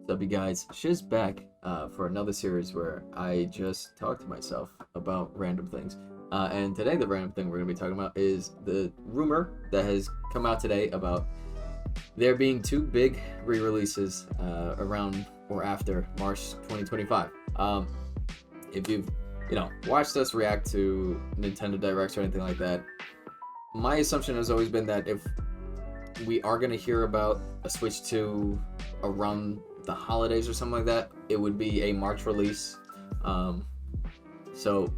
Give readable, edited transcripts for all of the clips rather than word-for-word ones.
What's up, you guys? Shiz back for another series where I just talk to myself about random things. And today, the random thing we're going to be talking about is the rumor that has come out today about there being two big re-releases around or after March 2025. If you've watched us react to Nintendo Directs or anything like that, my assumption has always been that if we are going to hear about a Switch 2 around the holidays or something like that, it would be a March release. So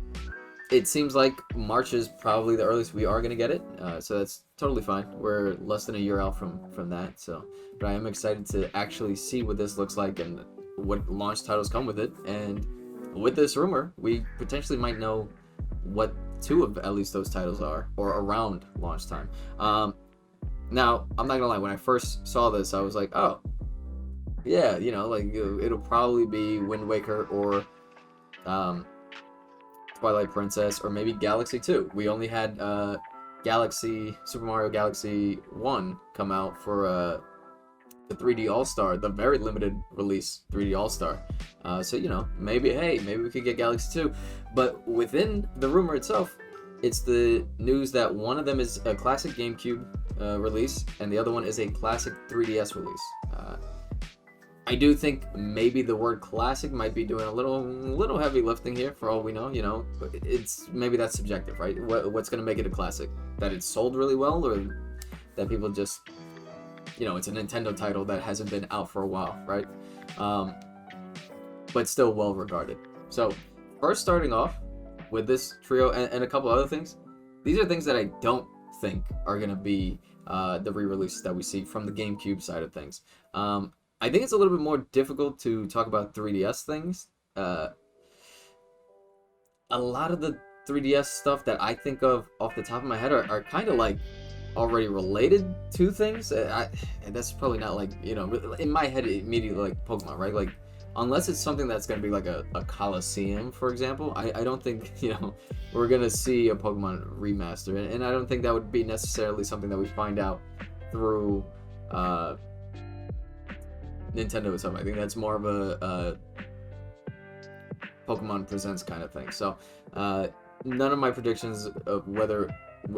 it seems like March is probably the earliest we are going to get it. So that's totally fine. We're less than a year out from that. But I am excited to actually see what this looks like and what launch titles come with it. And with this rumor, we potentially might know what two of at least those titles are, or around launch time. Now, I'm not gonna lie, when I first saw this, I was like, oh, yeah, it'll probably be Wind Waker or Twilight Princess, or maybe Galaxy 2. We only had Super Mario Galaxy 1 come out for the 3D All-Star, the very limited release 3D All-Star. So, maybe we could get Galaxy 2. But within the rumor itself, it's the news that one of them is a classic GameCube release, and the other one is a classic 3DS release. I do think maybe the word classic might be doing a little heavy lifting here, for all we know. Maybe that's subjective, right? What's going to make it a classic? That it's sold really well, or that people just, it's a Nintendo title that hasn't been out for a while, right? But still well regarded. So first, starting off with this trio and a couple other things, these are things that I don't think are going to be the re-releases that we see from the GameCube side of things. I think it's a little bit more difficult to talk about 3DS things. A lot of the 3DS stuff that I think of off the top of my head are kind of like already related to things. And that's probably not like, in my head immediately like Pokemon, right? Like, unless it's something that's going to be like a Coliseum, for example, I don't think, we're going to see a Pokemon remaster. And I don't think that would be necessarily something that we find out through Nintendo itself. I think that's more of a Pokemon Presents kind of thing. So none of my predictions of whether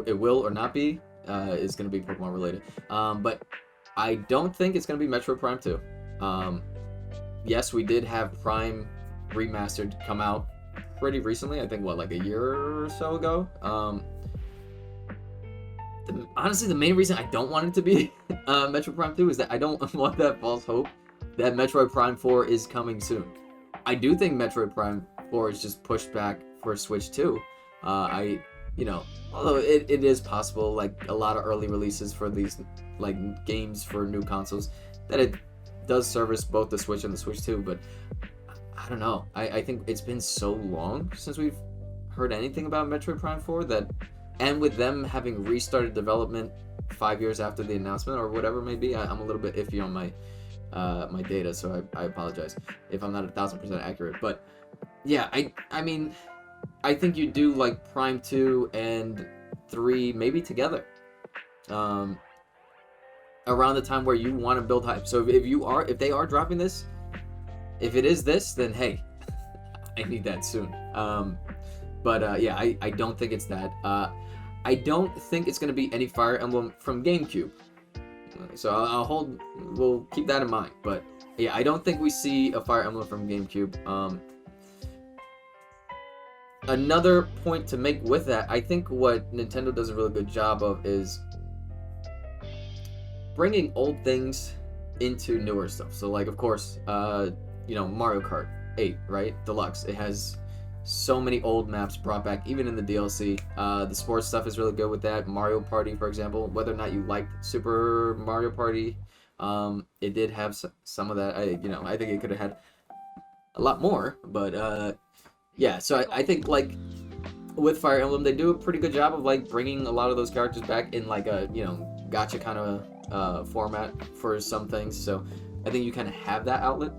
it will or not be is going to be Pokemon related. But I don't think it's going to be Metroid Prime 2. Yes, we did have Prime Remastered come out pretty recently. I think, like a year or so ago. Honestly, the main reason I don't want it to be Metroid Prime 2 is that I don't want that false hope that Metroid Prime 4 is coming soon. I do think Metroid Prime 4 is just pushed back for Switch 2. Although it is possible, like a lot of early releases for these like games for new consoles, that it does service both the Switch and the Switch 2, but I don't know. I think it's been so long since we've heard anything about Metroid Prime 4 that, and with them having restarted development 5 years after the announcement or whatever it may be, I'm a little bit iffy on my data, so I apologize if I'm not 1,000% accurate. But yeah, I mean, I think you do like Prime 2 and 3 maybe together. Around the time where you want to build hype. So if they are dropping this, if it is this, then hey, I need that soon. Yeah, I don't think it's that. I don't think it's gonna be any Fire Emblem from GameCube. So we'll keep that in mind. But yeah, I don't think we see a Fire Emblem from GameCube. Another point to make with that, I think what Nintendo does a really good job of is bringing old things into newer stuff. So like, of course, Mario Kart 8, right? Deluxe. It has so many old maps brought back, even in the DLC. The sports stuff is really good with that. Mario Party, for example, whether or not you liked Super Mario Party, it did have some of that. I think it could have had a lot more, but yeah. So I think like with Fire Emblem, they do a pretty good job of like bringing a lot of those characters back in like a gacha kind of format for some things. So I think you kind of have that outlet.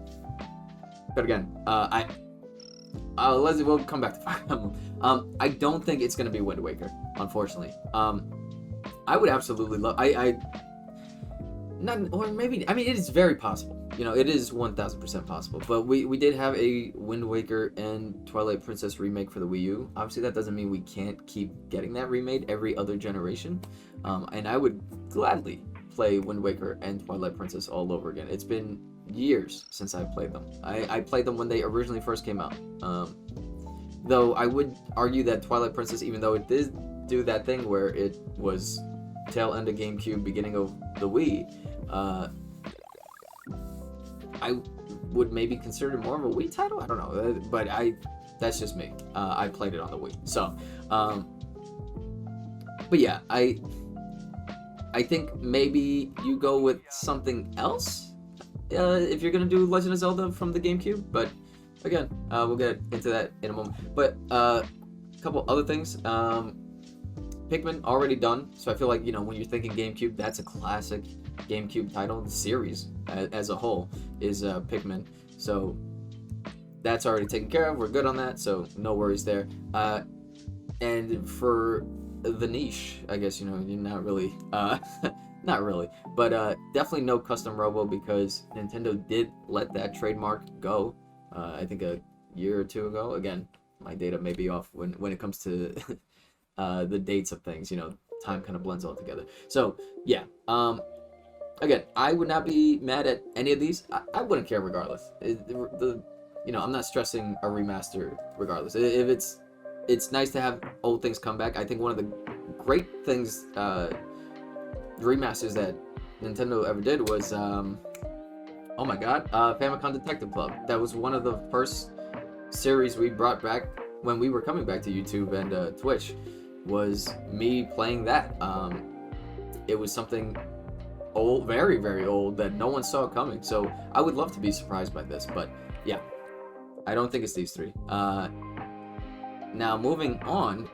But again, Leslie, we'll come back to Fire Emblem. I don't think it's going to be Wind Waker, unfortunately. I would absolutely love... Not, or maybe... I mean, it is very possible. you know, it is 1000% possible. But we did have a Wind Waker and Twilight Princess remake for the Wii U. Obviously, that doesn't mean we can't keep getting that remade every other generation. And I would gladly play Wind Waker and Twilight Princess all over again. It's been years since I played them. I played them when they originally first came out. Though I would argue that Twilight Princess, even though it did do that thing where it was tail end of GameCube, beginning of the Wii, I would maybe consider it more of a Wii title. I don't know, but that's just me. I played it on the Wii, so. But yeah, I think maybe you go with something else if you're gonna do Legend of Zelda from the GameCube. But again, we'll get into that in a moment. But a couple other things. Pikmin already done, so I feel like, you know, when you're thinking GameCube, that's a classic GameCube title. The series as a whole is Pikmin, so that's already taken care of. We're good on that, so no worries there. And for the niche, I guess, you know, you're not really, not really, but definitely no custom robo, because Nintendo did let that trademark go. I think a year or two ago. Again, my data may be off when it comes to the dates of things. You know, time kind of blends all together. So yeah. Again, I would not be mad at any of these. I wouldn't care regardless. You know, I'm not stressing a remaster regardless. If it's nice to have old things come back. I think one of the great things, remasters that Nintendo ever did was, oh my god, Famicom Detective Club. That was one of the first series we brought back when we were coming back to YouTube and Twitch, was me playing that. It was something old, very, very old, that no one saw coming. So I would love to be surprised by this, but yeah, I don't think it's these three. Now moving on,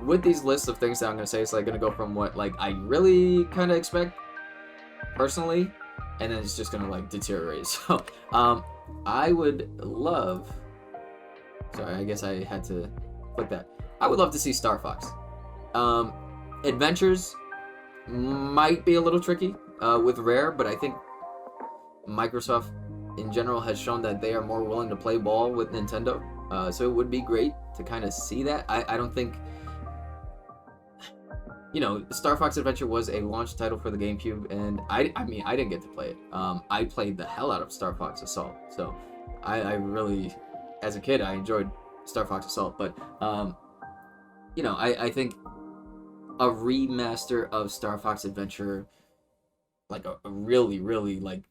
with these lists of things that I'm gonna say, it's like gonna go from what like I really kind of expect personally, and then it's just gonna like deteriorate. So I would love, sorry, I guess I had to click that. I would love to see Star Fox. Adventures might be a little tricky with Rare, but I think Microsoft in general has shown that they are more willing to play ball with Nintendo. So it would be great to kind of see that. I don't think, you know, Star Fox Adventure was a launch title for the GameCube, and I mean, I didn't get to play it. I played the hell out of Star Fox Assault, so I really, as a kid, I enjoyed Star Fox Assault, but you know, I think a remaster of Star Fox Adventure, like a really, really like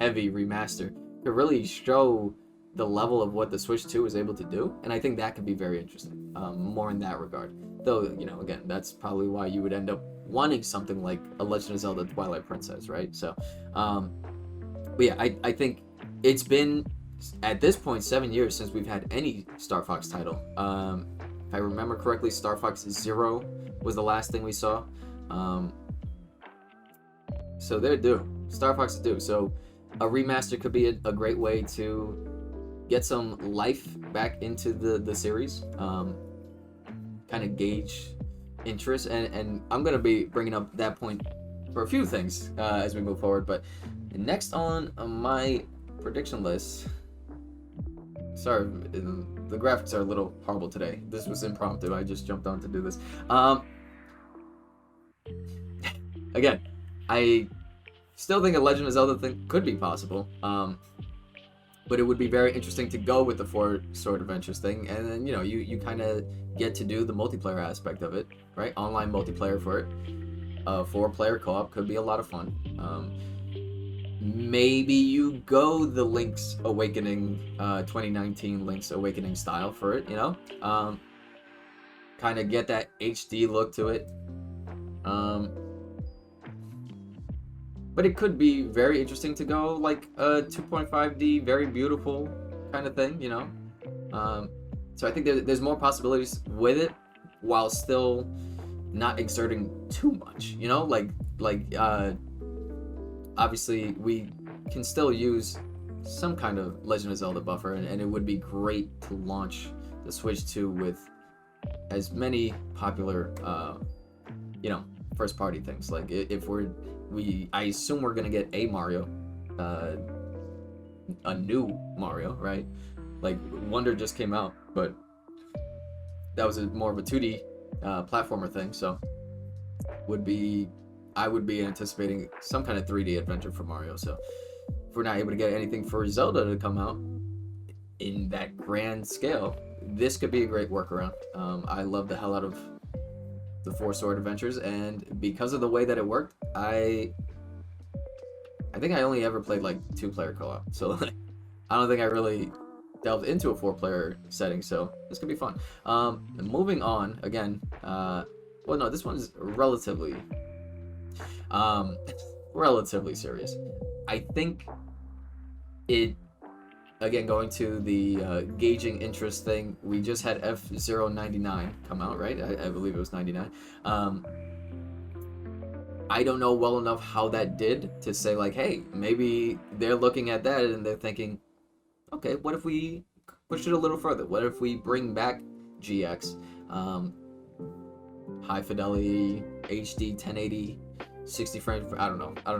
heavy remaster, could really show the level of what the Switch 2 is able to do, and I think that could be very interesting, more in that regard. Though, you know, again, that's probably why you would end up wanting something like a Legend of Zelda Twilight Princess, right? So, but yeah, I think it's been, at this point, 7 years since we've had any Star Fox title. If I remember correctly, Star Fox Zero was the last thing we saw. So they're due. Star Fox is due. So a remaster could be a great way to get some life back into the series. Kind of gauge interest. And I'm going to be bringing up that point for a few things as we move forward. But next on my prediction list... Sorry, the graphics are a little horrible today. This was impromptu. I just jumped on to do this. Again, I still think a Legend of Zelda thing could be possible. But it would be very interesting to go with the Four Sword Adventures thing, and then, you know, you kind of get to do the multiplayer aspect of it, right? Online multiplayer for it. 4-player co-op could be a lot of fun. Maybe you go the Link's Awakening, 2019 Link's Awakening style for it, you know? Kind of get that HD look to it. But it could be very interesting to go like a 2.5D, very beautiful kind of thing, you know? So I think there's more possibilities with it while still not exerting too much, you know? Like obviously we can still use some kind of Legend of Zelda buffer, and it would be great to launch the Switch 2 with as many popular, you know, first party things. Like if I assume we're gonna get a Mario a new Mario, right? Like Wonder just came out, but that was more of a 2D platformer thing. So I would be anticipating some kind of 3D adventure for Mario. So if we're not able to get anything for Zelda to come out in that grand scale, this could be a great workaround. I love the hell out of the Four Sword Adventures, and because of the way that it worked, I think I only ever played like 2-player co-op. So like, I don't think I really delved into a 4-player setting. So this could be fun. Moving on again. Well, no, this one's relatively relatively serious. I think it, again, going to the gauging interest thing, we just had F-099 come out, right? I believe it was 99. I don't know well enough how that did to say, like, hey, maybe they're looking at that and they're thinking, okay, what if we push it a little further? What if we bring back GX, high fidelity, HD, 1080, 60 frames? I don't know. I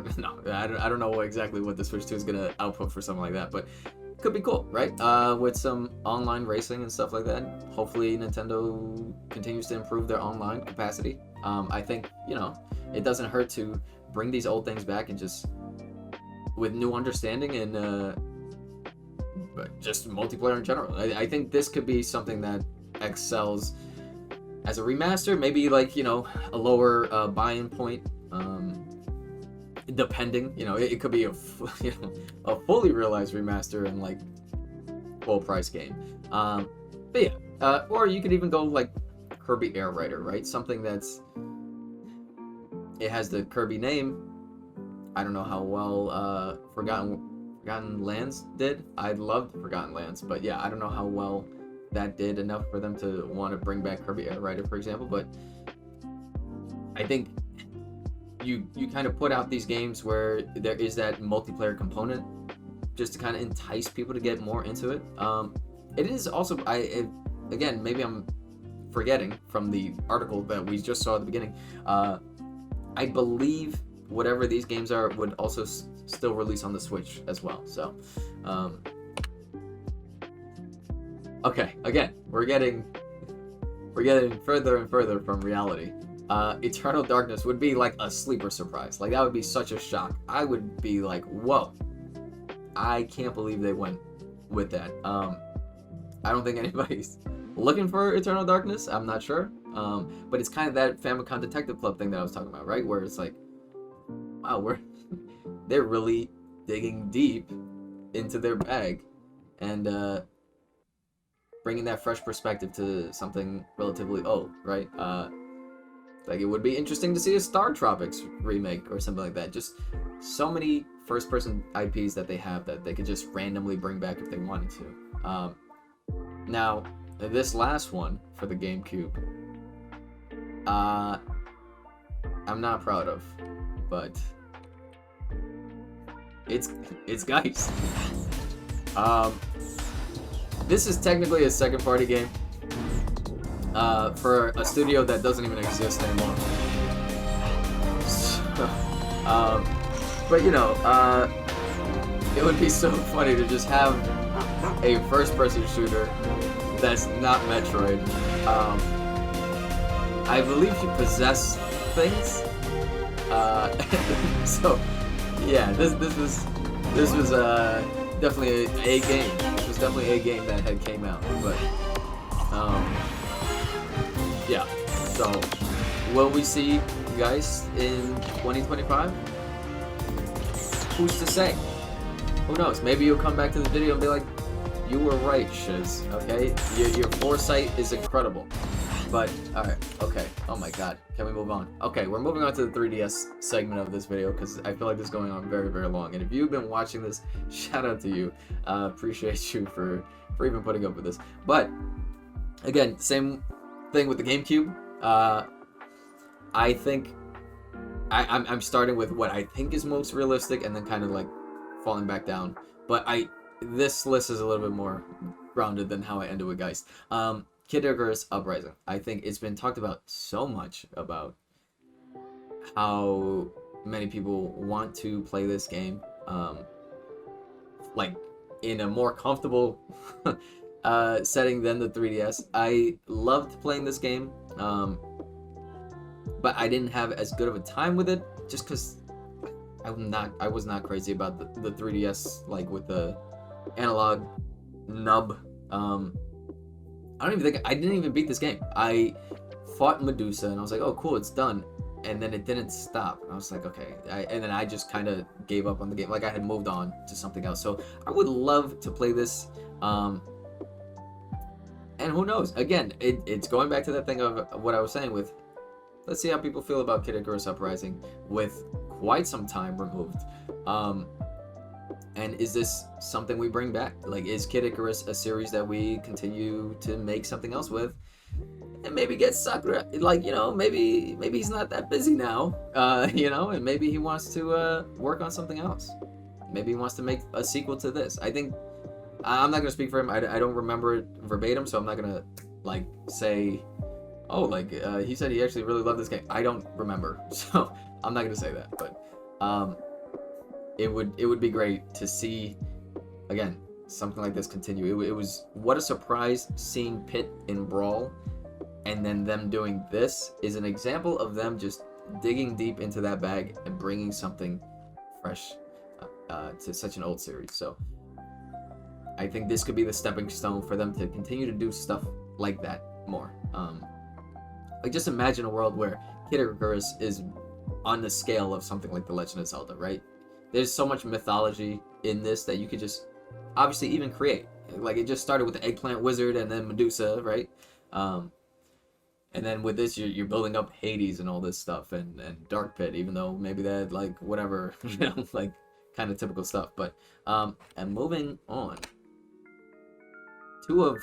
don't know exactly what the Switch 2 is gonna output for something like that, but could be cool, right? With some online racing and stuff like that. Hopefully Nintendo continues to improve their online capacity. I think, it doesn't hurt to bring these old things back and just with new understanding and just multiplayer in general. I think this could be something that excels as a remaster, maybe like, a lower buy-in point. Depending, it could be a fully realized remaster and like full price game. But yeah, or you could even go like Kirby Air Rider, right? Something it has the Kirby name. I don't know how well Forgotten Lands did. I loved Forgotten Lands, but yeah, I don't know how well that did enough for them to want to bring back Kirby Air Rider, for example. But I think you kind of put out these games where there is that multiplayer component just to kind of entice people to get more into it. It is also, again, maybe I'm forgetting from the article that we just saw at the beginning, I believe whatever these games are would also still release on the Switch as well. So, okay, again, we're getting further and further from reality. Eternal Darkness would be like a sleeper surprise. Like, that would be such a shock. I would be like, whoa, I can't believe they went with that. I don't think anybody's looking for Eternal Darkness. I'm not sure. But it's kind of that Famicom Detective Club thing that I was talking about, right? Where it's like, wow, they're really digging deep into their bag and bringing that fresh perspective to something relatively old, right? Like, it would be interesting to see a Star Tropics remake or something like that. Just so many first-person IPs that they have that they could just randomly bring back if they wanted to. Now, this last one for the GameCube, I'm not proud of, but it's Geist. This is technically a second-party game. For a studio that doesn't even exist anymore. So, but it would be so funny to just have a first-person shooter that's not Metroid. I believe you possess things. So yeah, this was definitely a game. This was definitely a game that had came out, but yeah, so will we see Geist in 2025? Who's to say? Who knows? Maybe you'll come back to the video and be like, you were right, Shiz, okay? Your foresight is incredible. But, alright, okay. Oh my god, can we move on? Okay, we're moving on to the 3DS segment of this video because I feel like this is going on very, very long. And if you've been watching this, shout out to you. Appreciate you for even putting up with this. But, again, same thing with the GameCube. I think I'm starting with what I think is most realistic and then kind of like falling back down. But this list is a little bit more grounded than how I ended with Geist. Kid Icarus Uprising. I think it's been talked about so much about how many people want to play this game. like in a more comfortable setting than the 3DS. I loved playing this game, but I didn't have as good of a time with it just because I was not crazy about the 3DS, like with the analog nub. I didn't even beat this game. I fought Medusa and I was like, oh cool, it's done. And then it didn't stop. And I was like, okay. And then I just kind of gave up on the game. Like I had moved on to something else. So I would love to play this. And who knows? Again, it's going back to that thing of what I was saying with, let's see how people feel about Kid Icarus Uprising with quite some time removed. And is this something we bring back? Like, is Kid Icarus a series that we continue to make something else with? And maybe get Sakura, like, you know, maybe he's not that busy now, you know, and maybe he wants to work on something else. Maybe he wants to make a sequel to this. I think, I'm not going to speak for him. I don't remember it verbatim, so I'm not going to, like, say, oh, like, he said he actually really loved this game. I don't remember, so I'm not going to say that, but it would be great to see, again, something like this continue. It was, what a surprise seeing Pit in Brawl, and then them doing this is an example of them just digging deep into that bag and bringing something fresh to such an old series. So I think this could be the stepping stone for them to continue to do stuff like that more. Like, just imagine a world where Kid Icarus is on the scale of something like The Legend of Zelda, right? There's so much mythology in this that you could just obviously even create. Like, it just started with the Eggplant Wizard and then Medusa, right? And then with this, you're building up Hades and all this stuff, and Dark Pit, even though maybe that, like, whatever, you know, like, kind of typical stuff. But, and moving on, two of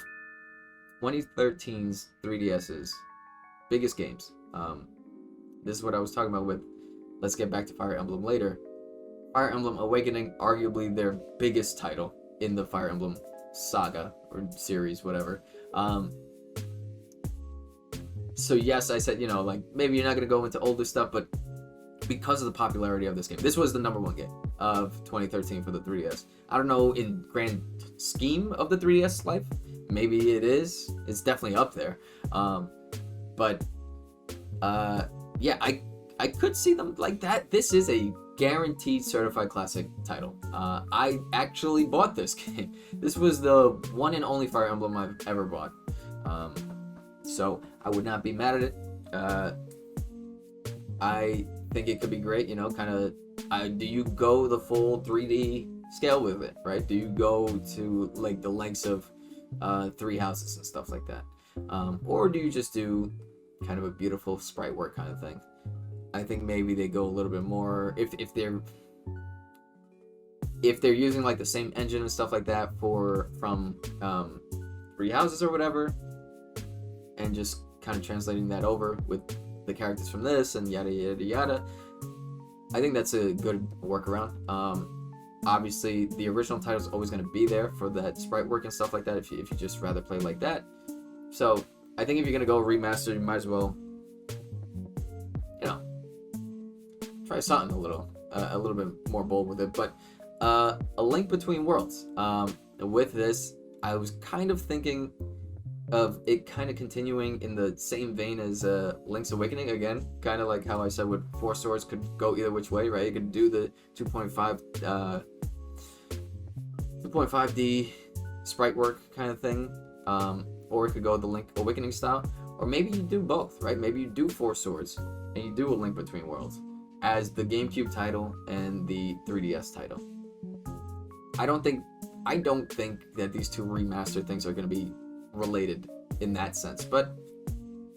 2013's 3DS's biggest games. This is what I was talking about with, let's get back to Fire Emblem later. Fire Emblem Awakening, arguably their biggest title in the Fire Emblem saga, or series, whatever. So yes, I said, you know, like, maybe you're not going to go into older stuff, but because of the popularity of this game, this was the #1 game of 2013 for the 3DS. I don't know in grand scheme of the 3DS life, maybe it is. It's definitely up there. But yeah, I could see them like that. This is a guaranteed certified classic title. I actually bought this game. This was the one and only Fire Emblem I've ever bought. So I would not be mad at it. I think it could be great, you know, kind of, do you go the full 3D scale with it, right? Do you go to, like, the lengths of 3 houses and stuff like that? Or do you just do kind of a beautiful sprite work kind of thing? I think maybe they go a little bit more, if they're using, like, the same engine and stuff like that from 3 houses or whatever, and just kind of translating that over with the characters from this and yada yada yada. I think that's a good workaround. Obviously, the original title is always going to be there for that sprite work and stuff like that if you just rather play like that. So I think if you're going to go remastered, you might as well, you know, try something a little bit more bold with it. But A Link Between Worlds. With this, I was kind of thinking of it kind of continuing in the same vein as Link's Awakening again, kind of like how I said with Four Swords could go either which way, right? You could do the 2.5D sprite work kind of thing, or it could go the Link Awakening style, or maybe you do both, right? Maybe you do Four Swords and you do A Link Between Worlds as the GameCube title and the 3DS title. I don't think that these two remastered things are going to be related in that sense, but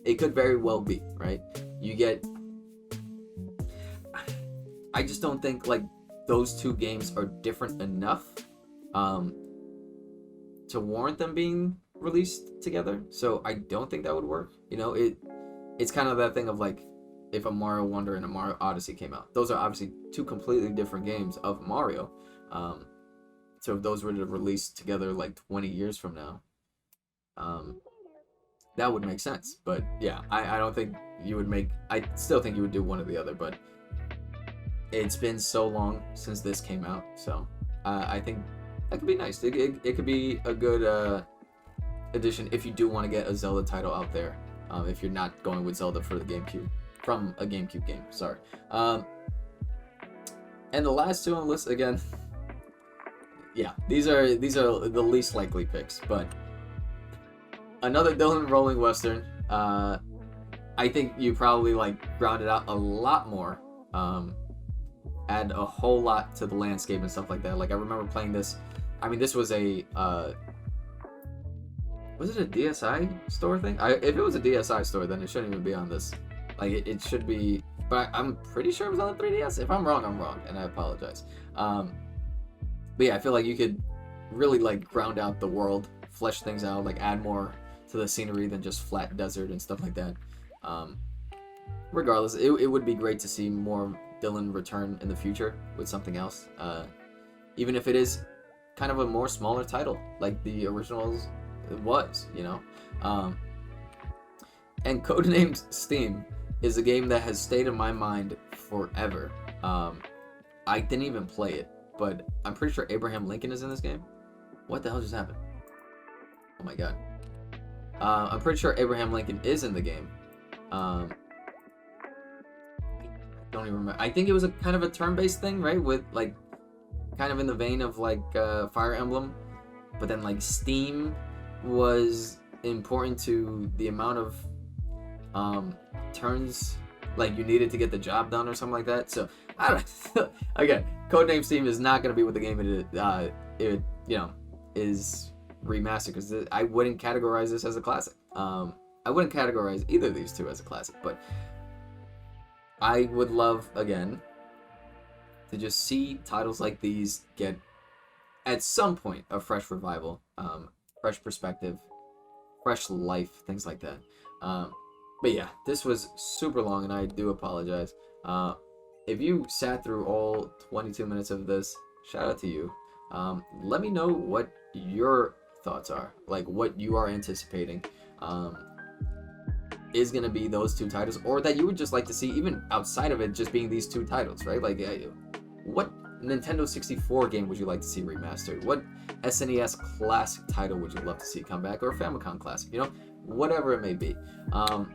it could very well be, right? I just don't think, like, those two games are different enough to warrant them being released together, so I don't think that would work. You know, it's kind of that thing of, like, if a Mario Wonder and a Mario Odyssey came out, those are obviously two completely different games of Mario. So if those were to release together like 20 years from now, that would make sense. But yeah, I don't think you would make, I still think you would do one or the other, but it's been so long since this came out, so I think that could be nice. It could be a good addition if you do want to get a Zelda title out there. If you're not going with Zelda for the GameCube, from a GameCube game, sorry. And the last two on the list, again, yeah, these are the least likely picks, but another Dylan Rolling Western. I think you probably like ground it out a lot more, add a whole lot to the landscape and stuff like that. Like I remember playing this. I mean, this was a was it a DSi store thing? If it was a DSi store, then it shouldn't even be on this. Like it should be, but I'm pretty sure it was on the 3DS. If I'm wrong, I'm wrong, and I apologize. But yeah, I feel like you could really like ground out the world, flesh things out, like add more to the scenery than just flat desert and stuff like that. Regardless, it would be great to see more Dylan return in the future with something else. Even if it is kind of a more smaller title, like the originals was, you know. And Codenamed Steam is a game that has stayed in my mind forever. I didn't even play it, but I'm pretty sure Abraham Lincoln is in this game. What the hell just happened? Oh my god. I'm pretty sure Abraham Lincoln is in the game. I don't even remember. I think it was a kind of a turn-based thing, right? With like kind of in the vein of like Fire Emblem, but then like Steam was important to the amount of turns like you needed to get the job done or something like that. So I don't again, Codename Steam is not going to be what the game it you know is remastered, because I wouldn't categorize this as a classic. I wouldn't categorize either of these two as a classic, but I would love again to just see titles like these get at some point a fresh revival, fresh perspective, fresh life, things like that. But yeah, this was super long, and I do apologize. If you sat through all 22 minutes of this, shout out to you. Let me know what your thoughts are, like what you are anticipating is going to be those two titles, or that you would just like to see even outside of it just being these two titles, right? Like what Nintendo 64 game would you like to see remastered? What SNES classic title would you love to see come back, or Famicom classic, you know, whatever it may be. And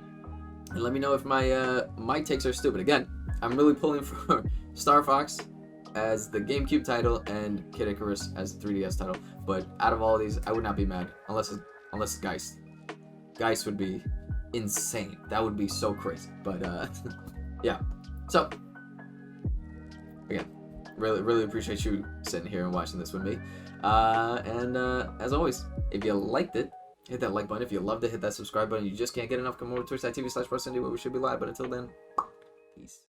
let me know if my takes are stupid. Again, I'm really pulling for Star Fox as the GameCube title and Kid Icarus as the 3DS title, but out of all of these, I would not be mad unless it's Geist. Geist would be insane. That would be so crazy. But yeah. So again, really appreciate you sitting here and watching this with me. And as always, if you liked it, hit that like button. If you loved it, hit that subscribe button. You just can't get enough. Come over to twitch.tv/BrothTalk, where we should be live. But until then, peace.